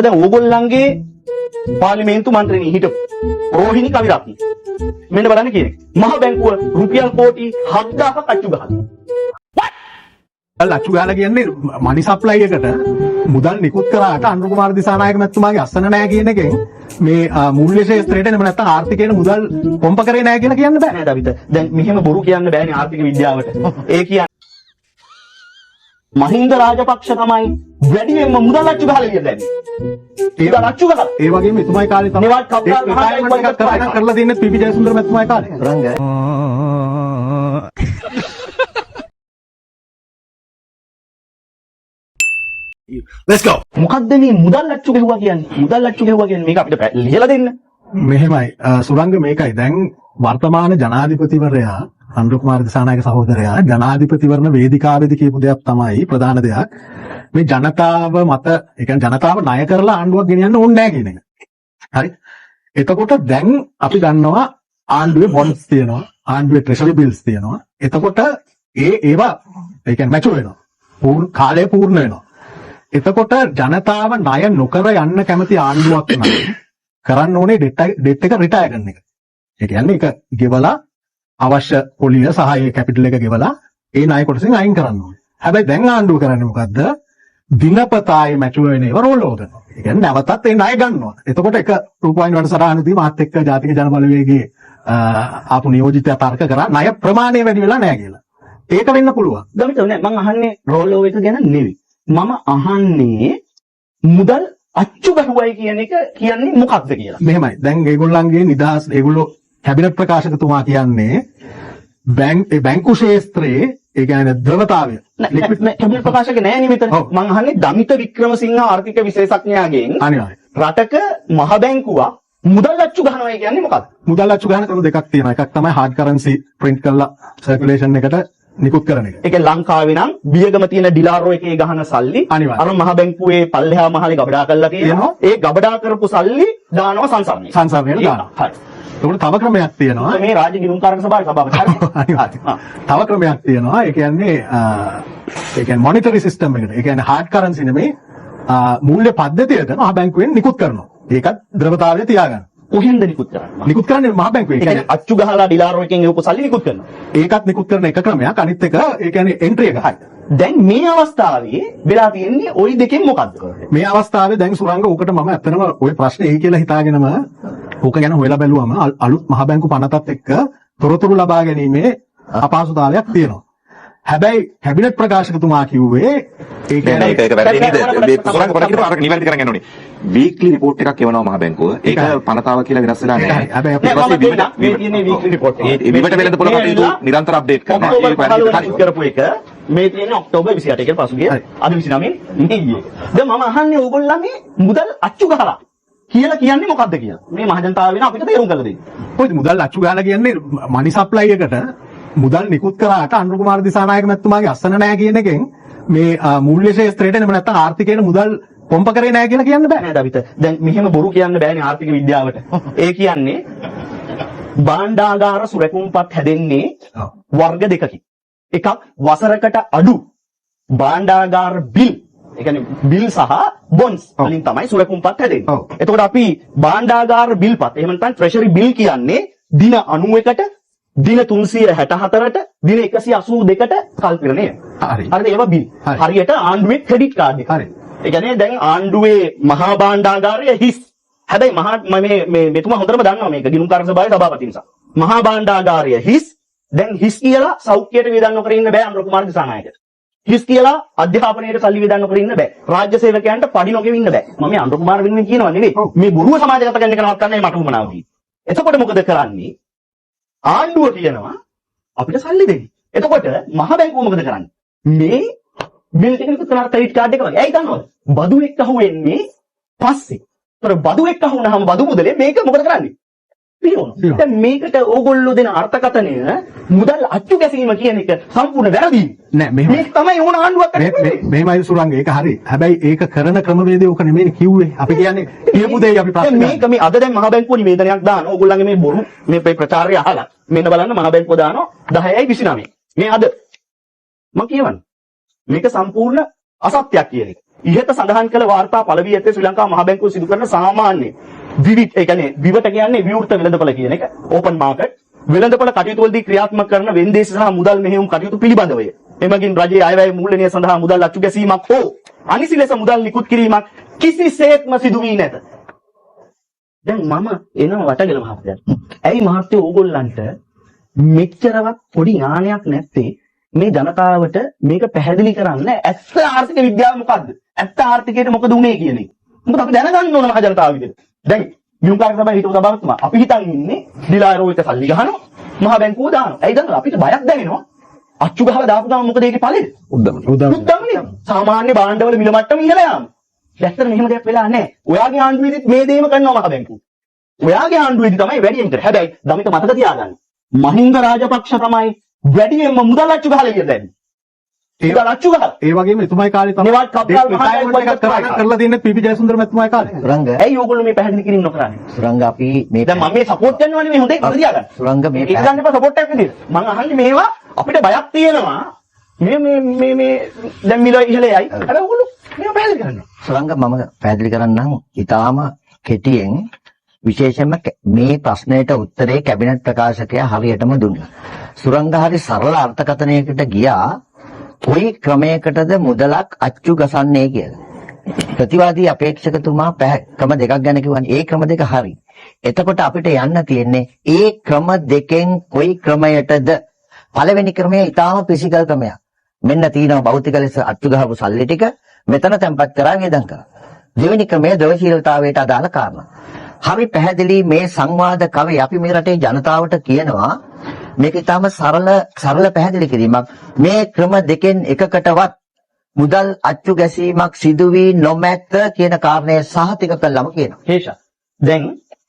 දැන් ඕගොල්ලන්ගේ පාර්ලිමේන්තු මන්ත්‍රීනි හිටපු රෝහිණි කවිරත්න මෙන්න බලන්න කියන්නේ මහ බැංකුව රුපියල් කෝටි 7000ක් අච්චු ගහලා. ලක්ෂ ගාලා කියන්නේ මනි සප්ලයි එකට මුදල් නිකුත් කරාට අනුර කුමාර දිසානායක මැතිතුමාගේ අස්සන නැහැ කියන එකෙන් මේ මූල්‍ය ශේත්‍රයට නෙමෙයි නැත්නම් ආර්ථිකයට මුදල් පොම්ප කරේ නැහැ කියලා කියන්න බෑ නේද අපිට. දැන් මෙහෙම බොරු කියන්න බෑනේ ආර්ථික විද්‍යාවට. ඒ කියන්නේ මහින්ද රාජපක්ෂ තමයි වැඩියෙන්ම මුදල් අච්චු ගහලා ඉන්නේ. ඒක අච්චු ගහලා. ඒ වගේම එතුමායි කාලේ තමයි මේවත් කප්පා කරලා තින්නේ පීපී ජයසුන්දර මැතිතුමායි කාලේ. රංග Let's go. මොකද්ද මේ මුදල් අච්චු ගෙවුවා කියන්නේ? මුදල් අච්චු ගෙවුවා කියන්නේ මේක අපිට ලියලා දෙන්න. මෙහෙමයි සුරංග මේකයි දැන් වර්තමාන ජනාධිපතිවරයා අනුර කුමාර දිසානායක සහෝදරයා ජනාධිපතිවරණ වේදිකාවේදී කියපු දෙයක් තමයි ප්‍රධාන දෙයක් මේ ජනතාව මත ඒ කියන්නේ ජනතාව ණය කරලා ආණ්ඩුවක් ගෙනියන්න ඕනේ නැහැ කියන එක. හරි. එතකොට දැන් අපි දන්නවා ආණ්ඩුවේ බොන්ඩ්ස් තියෙනවා ආණ්ඩුවේ ට්‍රෙෂරි බිල්ස් තියෙනවා. එතකොට ඒවා ඒ කියන්නේ මැචුර් වෙනවා. කාලය පූර්ණ වෙනවා. එතකොට ජනතාව ණය නොකර යන්න කැමති ආණ්ඩුවක් නම් කරන්න ඕනේ ඩෙට් එක රිටයර් කරන එක. ඒ කියන්නේ ඒක ගෙවලා අවශ්‍ය පොලිය සහ ඒ කැපිටල් එක ගෙවලා ඒ ණය කොටසෙන් අයින් කරන්න ඕනේ. හැබැයි දැන් ආණ්ඩුව කරන්නේ මොකද්ද? දිනපතායේ මැචුර් වෙන ඒවා රෝල් ඕවර් කරනවා. ඒ කියන්නේ නැවතත් ඒ ණය ගන්නවා. එතකොට එක රූපවාහිනී වැඩසටහනදී මාත් එක්ක ජාතික ජනබලවේගයේ ආපු නියෝජිතයා තර්ක කරා ණය ප්‍රමාණය වැඩි වෙලා නැහැ කියලා. ඒක වෙන්න පුළුවන්. ගමිත නෑ මම අහන්නේ රෝල් ඕවර් එක ගැන නෙවෙයි. මම අහන්නේ මුදල් අච්චු ගහුවයි කියන එක කියන්නේ මොකක්ද කියලා. මෙහෙමයි. දැන් ඒගොල්ලන්ගේ නිදහස් ඒගොල්ලෝ කැබිනට් ප්‍රකාශකතුමා කියන්නේ බැංකු ශාස්ත්‍රයේ ඒ කියන්නේ ද්‍රවතාවය. කැබිනට් ප්‍රකාශක නෑ නේ මෙතන. මම අහන්නේ දමිත වික්‍රමසිංහ ආර්ථික විශේෂඥයාගෙන් අනිවාර්යයෙන් රටක මහ බැංකුවක් මුදල් අච්චු ගහනවා කියන්නේ මොකක්ද? මුදල් අච්චු ගන්න ක්‍රම දෙකක් තියෙනවා. එකක් තමයි hard currency print කරලා circulation එකට නිකුත් කරන එක. ඒක ලංකාවේ නම් බියගම තියෙන ඩිලාරෝ එකේ ගහන සල්ලි අර මහ බැංකුවේ පල්ලෙහා මහලේ ගබඩා කරලා තියෙනවා. ඒ ගබඩා කරපු සල්ලි දානවා සංසරණයට. සංසරණයට දානවා. හරි. ඒකට තව ක්‍රමයක් තියෙනවා. මේ රාජ්‍ය ගිණුම්කාරක සභාවේ සභාපති. තව ක්‍රමයක් තියෙනවා. ඒ කියන්නේ මොනිටරි සිස්ටම් එකට. ඒ කියන්නේ hard currency නෙමෙයි මූල්‍ය පද්ධතියට මහ බැංකුවෙන් නිකුත් කරනවා. ඒකත් ද්‍රවතාවය තියාගන්න. කොහෙන්ද නිකුත් කරන්නේ? නිකුත් කරන්නේ මහ බැංකුවේ. ඒ කියන්නේ අච්චු ගහලා ඩිලාරෝ එකෙන් එවපු සල්ලි නිකුත් කරනවා. ඒකත් නිකුත් කරන එක ක්‍රමයක්. අනිත් එක ඒ කියන්නේ එන්ට්‍රි එක. හරි. දැන් මේ අවස්ථාවේ වෙලා තියෙන්නේ ওই දෙකෙන් මොකද්ද? මේ අවස්ථාවේ දැන් සුරංග උකට මම ඇත්තටම ওই ප්‍රශ්නේ ඒ කියලා හිතාගෙනම ඕක ගැන හොයලා බැලුවම අලුත් මහ බැංකු පනතත් එක්ක තොරතුරු ලබා ගැනීමේ අපහසුතාවයක් තියෙනවා. හැබැයි කැබිනට් ප්‍රකාශකතුමා කිව්වේ ඒක වැරදි නේද? මේ සුරංග පොඩක් හිතුවා අර නිවැරදි කරගන්න ඕනේ. වීක්ලි රිපෝට් එකක් එවනවා මහ බැංකුව. ඒක පනතාව කියලා වෙනස් වෙලා නැහැ. හැබැයි අපි මේ තියෙන්නේ වීක්ලි රිපෝට් එක. විවිධ වෙළඳ පොළ කටයුතු නිරන්තර අප්ඩේට් කරනවා. ඒක වැරදි කරපු එක මේ තියෙන්නේ ඔක්තෝබර් 28 කියන පසුගිය අද 29 ඊයේ. දැන් මම අහන්නේ ඕගොල්ලන්ගේ මුදල් අච්චු ගහලා කියලා කියන්නේ මොකද්ද කියලා. මේ මහජනතාව වෙන අපිට තේරුම් කරලා දෙන්න. කොයිද මුදල් අච්චු ගහලා කියන්නේ මනි සප්ලයි එකට මුදල් නිකුත් කරාට අනුර කුමාර දිසානායක මැතිතුමාගේ අස්සන නැහැ කියන එකෙන් මේ මූල්‍ය ශාස්ත්‍රයට නෙමෙයි නැත්නම් ආර්ථිකයට මුදල් පොම්ප කරේ නැහැ කියලා කියන්න බෑ නේද අපිට. දැන් මෙහෙම බොරු කියන්න බෑනේ ආර්ථික විද්‍යාවට. ඒ කියන්නේ භාණ්ඩාගාර සුරැකුම්පත් හැදෙන්නේ වර්ග දෙකකින්. එකක් වසරකට අඩු භාණ්ඩාගාර බිල්. ඒ කියන්නේ බිල් සහ බොන්ඩ්ස් වලින් තමයි සුරැකුම්පත් හැදෙන්නේ. එතකොට අපි භාණ්ඩාගාර බිල්පත් එහෙම නැත්නම් ට්‍රෙෂරි බිල් කියන්නේ දින 91ට දින 364ට දින 182ට කල්පිරණය. හරිද? ඒවා බිල්. හරියට ආණ්ඩුවේ ක්‍රෙඩිට් කාඩ් එක. හරි. ඒ කියන්නේ දැන් ආණ්ඩුවේ මහා භාණ්ඩාගාරය හිස්. හැබැයි මේ මෙතුමා හොඳටම දන්නවා මේක ගිණුම්කාරක සභාවේ සභාපති නිසා. මහා භාණ්ඩාගාරය හිස්. දැන් හිස් කියලා සෞඛ්‍යයට වේදන් නොකර ඉන්න බෑ අනුර කුමාර දිසානායකට. හිස් කියලා අධ්‍යාපනයට සල්ලි වේදන් නොකර ඉන්න බෑ. රාජ්‍ය සේවකයන්ට පඩි නොගෙව ඉන්න බෑ. මම මේ අනුර කුමාර වෙනුවෙන් කියනවා නෙවෙයි. මේ බොරුව සමාජගත කරන්න එක නවත්තන්නයි මට උවමනාව තියෙන්නේ. එතකොට මොකද කරන්නේ? ආණ්ඩුව කියනවා අපිට සල්ලි දෙන්න. එතකොට මහ බැංකුව මොකද කරන්නේ? මේ බිල් ටික නිකුත් කරන ක්‍රෙඩිට් කාඩ් එක වගේ. ඇයි දන්නවද? බදු එක්ක අහුවෙන්නේ පස්සේ. ඒතර බදු එක්ක අහුනහම බදු මුදලේ මේක මොකද කරන්නේ? පිරවනවා. දැන් මේකට ඕගොල්ලෝ දෙන අර්ථකථනය මුදල් අච්චු ගැසීම කියන එක සම්පූර්ණ වැරදි. නෑ මෙහෙම. මේක තමයි ඕන ආණ්ඩුවක් කරන්නේ. මෙහෙමයි සුරංග ඒක හරි. හැබැයි ඒක කරන ක්‍රමවේදය ඕක නෙමෙයි කිව්වේ. අපි කියන්නේ කියපු දෙයි අපි ප්‍රශ්න. මේක මේ අද දැන් මහ බැංකුව නිවේදනයක් දානවා. ඕගොල්ලන්ගේ මේ බොරු මේ ප්‍රචාරය අහලා මෙන්න බලන්න මහ බැංකුව දානවා 10:29. මේ අද මම කියවන්නේ. මේක සම්පූර්ණ අසත්‍යයක් කියන එක. ඉහත සඳහන් කළ වාර්තා පළවී ඇත්තේ ශ්‍රී ලංකා මහ බැංකුව සිදු කරන සාමාන්‍ය විවිධ ඒ කියන්නේ විවට කියන්නේ විවෘත වෙළඳපොළ කියන එක ඕපන් මාකට් වෙළඳපොළ කටයුතු වලදී ක්‍රියාත්මක කරන වෙන්දේශ සහ මුදල් මෙහෙයුම් කටයුතු පිළිබඳවය. එමගින් රජයේ අයවැය මූල්‍යණය සඳහා මුදල් අච්චු ගැසීමක් හෝ අනිසි ලෙස මුදල් නිකුත් කිරීමක් කිසිසේත්ම සිදු වී නැත. දැන් මම එනවා වටගල මහත්තයාට. ඇයි මහත්තයෝ ඕගොල්ලන්ට මෙච්චරවත් පොඩි ඥානයක් නැත්තේ මේ ජනතාවට මේක පැහැදිලි කරන්න ඇත්ත ආර්ථික විද්‍යාව මොකද්ද? ඇත්ත ආර්ථිකයට මොකද උනේ කියන එක. මොකද අපි දැනගන්න ඕන මහ ජනතාව විදිහට. දැන් විමුක්තිකාර සභාවේ හිටපු සභාපතිතුමා අපි හිතන් ඉන්නේ දිලාරෝහිත සල්ලි ගහනවා මහ බැංකුව දානවා. ඇයි දන්නවද අපිට බයක් දැනෙනවා. අච්චු ගහලා දාපු ගමන් මොකද ඒකේ ඵලෙ? උද්දමනේ. සාමාන්‍ය භාණ්ඩවල මිල මට්ටම ඉහළ යාම. දැක්කද මෙහෙම දෙයක් වෙලා නැහැ. ඔයාගේ ආණ්ඩුවේදීත් මේ දේම කරනවා මහ බැංකුව. ඔයාගේ ආණ්ඩුවේදී තමයි වැඩියෙන් කරේ. හැබැයි දමිත මතක තියාගන්න. මහින්ද රාජපක්ෂ තමයි වැඩියෙන්ම මුදල් අච්චු ගහලා ඉන්න දැන්. මුදල් අච්චු ගහලා. ඒ වගේම එතුමයි කාලේ තමයි මේවත් කප්පල් මහ බැංකුවක් කරලා දෙන්නේ පීපී ජයසුන්දර මැතිතුමායි කාලේ. සුරංග ඇයි ඕගොල්ලෝ මේ පැහැදිලි කිරීම නොකරන්නේ? සුරංග අපි මේ දැන් මම මේ සපෝට් කරනවානේ මේ හොඳේ මතක තියාගන්න. සුරංග මේ ඒක ගන්න එපා සපෝට් එකක් විදිහට. මම අහන්නේ මේවා අපිට බයක් තියෙනවා. මේ දැන් මිල ඉහළයයි. අර ඕගොල්ලෝ මේව පැහැදිලි කරනවා. සුරංග මම පැහැදිලි කරන්නම් ඊටාම කෙටියෙන් විශේෂයෙන්ම මේ ප්‍රශ්නයට උත්තරේ කැබිනට් ප්‍රකාශකයා හරියටම දුන්නා. සුරංග හරි සරල අර්ථකථනයකට ගියා කොයි ක්‍රමයකටද මුදලක් අච්චු ගසන්නේ කියලා. ප්‍රතිවාදී අපේක්ෂකතුමා ක්‍රම දෙකක් ගැන කිව්වනේ. ඒ ක්‍රම දෙක හරි. එතකොට අපිට යන්න තියෙන්නේ ඒ ක්‍රම දෙකෙන් කොයි ක්‍රමයටද? පළවෙනි ක්‍රමය ඊටාම ෆිසිකල් ක්‍රමයක්. මෙන්න තියෙනවා භෞතික ලෙස අච්චු ගහපු සල්ලි ටික මෙතන තැන්පත් කරා වේදම් කරා. දෙවෙනි ක්‍රමය ද්‍රවශීලතාවයට අදාළ කාරණා. හරි පැහැදිලි මේ සංවාද කවේ අපි මේ රටේ ජනතාවට කියනවා මේක ඊටාම සරල පැහැදිලි කිරීමක්. මේ ක්‍රම දෙකෙන් එකකටවත් මුදල් අච්චු ගැසීමක් සිදු වී නොමැත කියන කාරණය සහතික කළාම කියනවා. හේෂා. දැන්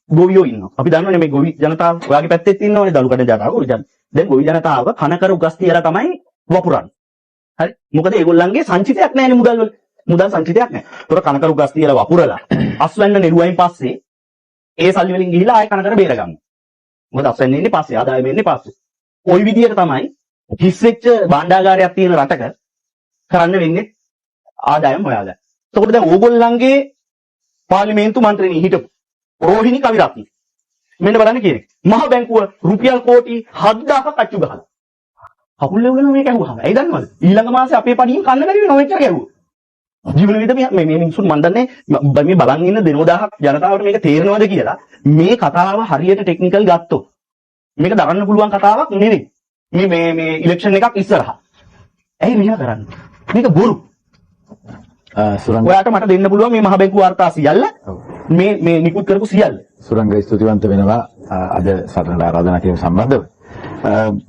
ගොවියෝ ඉන්නවා. අපි දන්නවනේ මේ ගොවි ජනතාව ඔයාගේ පැත්තෙත් ඉන්නවනේ දලුකඩ ජනතාව ගොවි ජනතාව. දැන් ගොවි ජනතාව කනකර උගස් තියලා තමයි වපුරන්නේ. හරි. මොකද ඒගොල්ලන්ගේ සංචිතයක් නැහැනේ මුදල් වල. මුදල් සංචිතයක් නැහැ. ඒතර කනකර උගස් තියලා වපුරලා අස්වැන්න නෙරුවයින් පස්සේ ඒ සල්ලි වලින් ගිහිලා ආයෙ කනකර බේරගන්න. මොකද අස්වැන්න ඉන්නේ පස්සේ ආදායම එන්නේ පස්සේ. ওই විදියට තමයි හිස් වෙච්ච භාණ්ඩාගාරයක් තියෙන රටක කරන්න වෙන්නේ ආදායම් හොයාගන්න. එතකොට දැන් ඕගොල්ලන්ගේ පාර්ලිමේන්තු මන්ත්‍රීනි හිටපු රෝහිණි කවිරත්න මෙන්න බලන්න කියන්නේ. මහ බැංකුව රුපියල් කෝටි 7000ක් අච්චු ගහලා. කකුල් ලෙවගෙන මේක ඇහුවාම. ඇයි දන්නවද? ඊළඟ මාසේ අපේ පඩියෙන් කන්න බැරි වෙනවා මෙච්චර ගැහුවා. ජීවන විදිහ මේ මිනිස්සුන් මන් දන්නේ මේ බලන් ඉන්න දෙනෝදාහක් ජනතාවට මේක තේරෙනවද කියලා. මේ කතාව හරියට ටෙක්නිකල් ගත්තොත් මේක දරන්න පුළුවන් කතාවක් නෙවෙයි. මේ ඉලෙක්ෂන් එකක් ඉස්සරහා. ඇයි මෙහෙම කරන්නේ? මේක බොරු. සුරංග ඔයාට මට දෙන්න පුළුවන් මේ මහ බැංකුව වාර්තා සියල්ල මේ නිකුත් කරපු සියල්ල. සුරංග ස්තුතිවන්ත වෙනවා අද සටන ආරාධනා කිරීම සම්බන්ධව.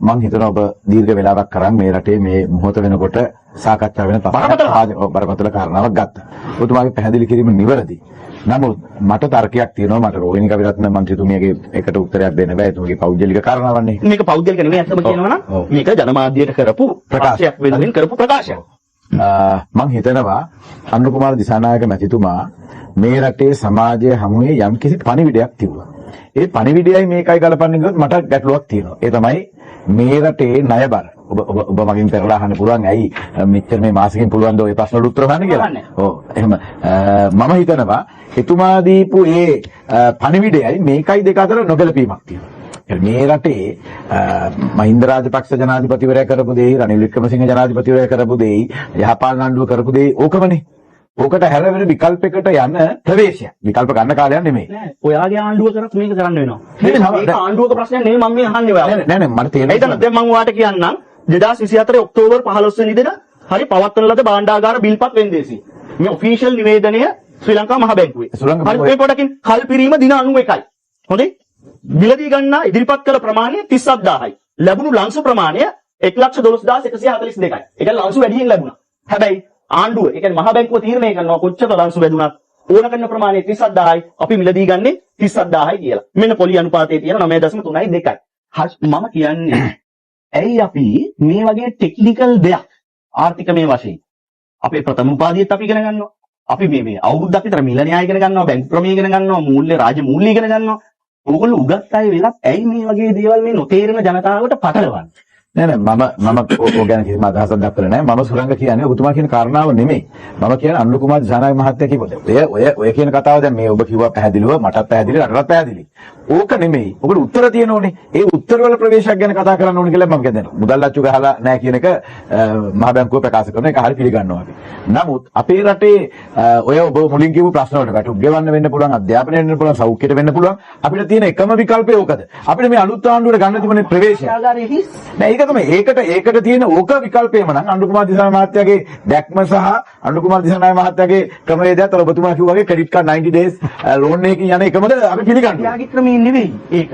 මම හිතනවා ඔබ දීර්ඝ වේලාවක් කරන් මේ රටේ මේ මොහොත වෙනකොට සාකච්ඡා වෙන බරපතල කාරණාවක් ගත්තා. ඔබතුමාගේ පැහැදිලි කිරීම නිවැරදි. නමුත් මට තර්කයක් තියෙනවා. මට රෝහිණි කවිරත්න මන්ත්‍රීතුමියගේ එකට උත්තරයක් දෙන්න බෑ. එතුමගේ පෞද්ගලික කාරණාවක් නේ. මේක පෞද්ගලික නෙවෙයි අත්‍තම කියනවා නම් මේක ජනමාධ්‍යයට කරපු ප්‍රකාශයක් වෙනුවෙන් කරපු ප්‍රකාශයක්. මම හිතනවා අනුර කුමාර දිසානායක මැතිතුමා මේ රටේ සමාජය හමුවේ යම්කිසි පණිවිඩයක් තිබුණා. ඒ පණිවිඩයයි මේකයි ගලපන්නේ කිව්වොත් මට ගැටලුවක් තියෙනවා. ඒ තමයි මේ රටේ ණය බර. ඔබ මගෙන් කරලා අහන්න පුළුවන් ඇයි මෙච්චර මේ මාසෙකින් පුළුවන් ද ඔය ප්‍රශ්නවලට උත්තර හොයන්න කියලා. ඔව් එහෙම මම හිතනවා එතුමා දීපු ඒ පණිවිඩයයි මේකයි දෙක අතර නොගැලපීමක් තියෙනවා. මේ රටේ මහින්ද රාජපක්ෂ ජනාධිපතිවරයා කරපු දෙයි රනිල් වික්‍රමසිංහ ජනාධිපතිවරයා කරපු දෙයි යහපාලන ආණ්ඩුව කරපු දෙයි ඕකමනේ. ඕකට හැර වෙන විකල්පයකට යන ප්‍රවේශයක්. විකල්ප ගන්න කාලයක් නෙමෙයි. නෑ ඔයාගේ ආණ්ඩුව කරත් මේක කරන්න වෙනවා. මේක ආණ්ඩුවක ප්‍රශ්නයක් නෙමෙයි මම මේ අහන්නේ ඔයාලා. නෑ මට තේරෙනවා. දැන් මම ඔයාලට කියන්නම් 2024 ඔක්තෝබර් 15 වෙනි දින හරි පවත්වන ලද භාණ්ඩාගාර බිල්පත් වෙන්දේසිය. මේ ඔෆිෂියල් නිවේදනය ශ්‍රී ලංකා මහ බැංකුවේ. හරි මේ පොඩකින් කල්පිරීම දින 91යි. හොඳේ? මිලදී ගන්නා ඉදිරිපත් කළ ප්‍රමාණය 37000යි. ලැබුණු ලංසු ප්‍රමාණය 112142යි. ඒක ලංසු වැඩියෙන් ලැබුණා. හැබැයි ආණ්ඩුව, ඒ කියන්නේ මහ බැංකුව තීරණය කරනවා කොච්චර ලංසු වැදුනත් ඕන කරන ප්‍රමාණය 37000යි. අපි මිලදී ගන්නේ 37000යි කියලා. මෙන්න පොලි අනුපාතයේ තියෙන 9.32යි. මම කියන්නේ ඇයි අපි මේ වගේ ටෙක්නිකල් දෙයක් ආර්ථිකමය වශයෙන් අපේ ප්‍රථම උපාධියත් අපි ඉගෙන ගන්නවා. අපි මේ අවුරුද්දක් විතර මිල න්‍යාය ඉගෙන ගන්නවා, බැංකු ක්‍රමය ඉගෙන ගන්නවා, මූල්‍ය රාජ්‍ය මූල්‍ය ඉගෙන ගන්නවා. ඕගොල්ලෝ උගත් අය වෙලත් ඇයි මේ වගේ දේවල් මේ නොතේරෙන ජනතාවට පටලවන්නේ? නෑ මම ඕගැන කිසිම අදහසක් දක්වලා නෑ. මම සුරංග කියන්නේ ඔබතුමා කියන කාරණාව නෙමෙයි. මම කියන්නේ අනුර කුමාර දිසානායක මහත්තයා කිව්වද. ඔය කියන කතාව දැන් මේ ඔබ කිව්වා පැහැදිලිව මටත් පැහැදිලි රටටත් පැහැදිලි. ඕක නෙමෙයි. ඔබට උත්තර තියෙනෝනේ. ඒ උත්තර වල ප්‍රවේශයක් ගැන කතා කරන්න ඕනේ කියලා මම කියන්නේ. මුදල් අච්චු ගහලා නෑ කියන එක මහ බැංකුව ප්‍රකාශ කරන එක හරිය පිළිගන්නවා අපි. නමුත් අපේ රටේ ඔය ඔබ මුලින් කියපු ප්‍රශ්න වලට වැටුප් ගෙවන්න වෙන්න පුළුවන්, අධ්‍යාපනය වෙන්න පුළුවන්, සෞඛ්‍යයට වෙන්න පුළුවන්. අපිට තියෙන එකම විකල්පය ඕකද? අපිට මේ අලුත් ආණ්ඩුවට ගන්න තිබුණේ ප්‍රවේශය. නෑ ඒක තමයි. ඒකට තියෙන ඕක විකල්පයම නම් අනුර කුමාර දිසානායක මහත්තයාගේ දැක්ම සහ අනුර කුමාර දිසානායක මහත්තයාගේ ක්‍රමවේදයත් අර ඔබතුමා කිව්වා වගේ ක්‍රෙඩිට් කාඩ් 90 days ලෝන් එකකින් යන එකමද අපි පිළිගන්නවා. යාගේ ක්‍රමේ නෙවෙයි ඒක.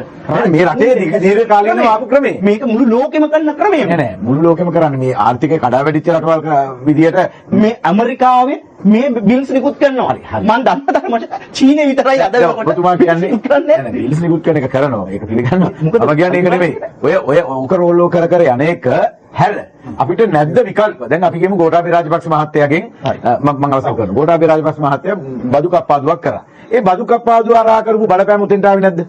මේ රටේ දීර්ඝ කාලීනව ආපු ක්‍රමේ. මේක මුළු ලෝකෙම කරන ක්‍රමය. නෑ මුළු ලෝකෙම කරන්නේ මේ ආර්ථිකය කඩාවැදිච්ච රටවල් විදියට මේ ඇමරිකාවේ මේ බිල්ස් නිකුත් කරනවා. මම දන්නා තරමට චීනය විතරයි අද ඔබතුමා කියන්නේ නෑ බිල්ස් නිකුත් කරන එක කරනවා. ඒක පිළිගන්නවා. අප කියන්නේ ඒක නෙමෙයි. ඔය ඕක රෝල්ලෝ කර යන්නේක හැල අපිට නැද්ද විකල්ප? දැන් අපි කියමු ගෝඨාභය රාජපක්ෂ මහත්තයාගෙන් මම අවසන් කරනවා. ගෝඨාභය රාජපක්ෂ මහත්තයා බදු කප්පාදුවක් කරා. ඒ බදු කප්පාදුව හරහා කරපු බලපෑම උතෙන්ට ආවේ නැද්ද?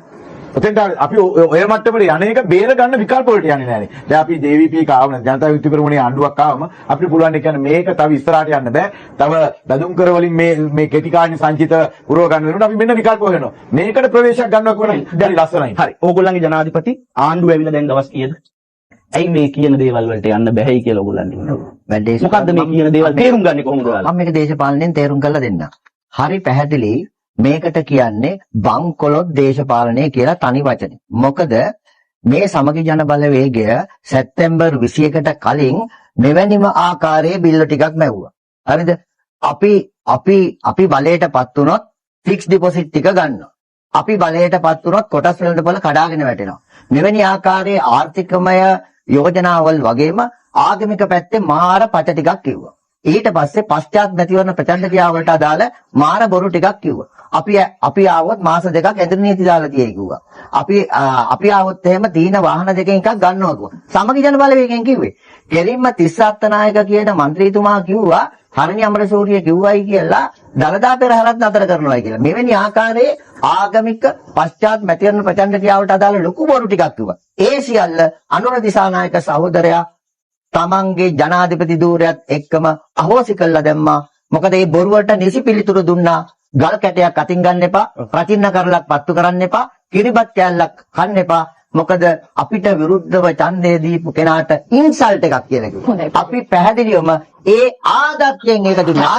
උතෙන්ට අපි ඔය මට්ටමට යන්නේක බේර ගන්න විකල්ප වලට යන්නේ නැහැ. දැන් අපි JVP එක ආව නැත්නම් ජනතා විමුක්ති පෙරමුණේ ආණ්ඩුවක් ආවම අපිට පුළුවන් කියන්නේ මේක තව ඉස්සරහට යන්න බෑ. තව බැදුම් කර වලින් මේ කෙටි කාණි සංචිත පුරව ගන්න වෙනකොට අපි මෙන්න විකල්ප හොයනවා. මේකට ප්‍රවේශයක් ගන්නවා කියන්නේ හරි ලස්සනයි. හරි. ඕගොල්ලන්ගේ ජනාධිපති ආණ්ඩුව ඇවිල්ලා දැන් දවස් කීයද? ඇයි මේ කියන දේවල් වලට යන්න බැහැයි කියලා ඕගොල්ලන් ඉන්නවා. මොකද්ද මේ කියන දේවල් තේරුම් ගන්නේ කොහොමද ඔයාලා? මම මේක දේශපාලනයෙන් තේරුම් කරලා දෙන්නම්. හරි පැහැදිලි මේකට කියන්නේ බංකොලොත් දේශපාලනය කියලා තනි වචනේ. මොකද මේ සමගි ජන බලවේගය සැප්තැම්බර් 21ට කලින් මෙවැනිම ආකාරයේ බිල්ල ටිකක් මැව්වා. හරිද? අපි බලයටපත් වුණොත් ෆික්ස් ඩිපොසිට් ටික ගන්නවා. අපි බලයටපත් වුණොත් කොටස් වලට බල කඩාගෙන වැටෙනවා. මෙවැනි ආකාරයේ ආර්ථිකමය යෝජනාවල් වගේම ආගමික පැත්තේ මාර පච ටිකක් කිව්වා. ඊට පස්සේ පශ්චාත් මැතිවරණ ප්‍රචණ්ඩ ක්‍රියාවලට අදාළ මාර බොරු ටිකක් කිව්වා. අපි ආවොත් මාස දෙකක් ඇඳුම් නීති දාලා තියෙයි කිව්වා. අපි ආවොත් එහෙම තීන වාහන දෙකෙන් එකක් ගන්නවා කිව්වා. සමගි ජන බලවේගයෙන් කිව්වේ. කෙලින්ම තිස්ස අත්තනායක කියන മന്ത്രിතුමා කිව්වා හරණි අමරසූරිය කිව්වයි කියලා දලදා පෙරහරත් නතර කරනවායි කියලා. මෙවැනි ආකාරයේ ආගමික පශ්චාත් මැතිවරණ ප්‍රචණ්ඩ ක්‍රියාවලට අදාළ ලොකු බොරු ටිකක් කිව්වා. ඒ සියල්ල අනුර දිසානායක සහෝදරයා තමන්ගේ ජනාධිපති ධූරයත් එක්කම අහෝසි කළා දැම්මා. මොකද මේ බොරුවට නිසි පිළිතුරු දුන්නා. ගල් කැටයක් අතින් ගන්න එපා, ප්‍රචින්න කරලක් පත්තු කරන්න එපා, කිරිබත් කෑල්ලක් කන්න එපා. මොකද අපිට විරුද්ධව ඡන්දය දීපු කෙනාට ඉන්සල්ට් එකක් කියලා කිව්වා. අපි පැහැදිලිවම ඒ ආදත්යෙන් ඒක දුන්නා.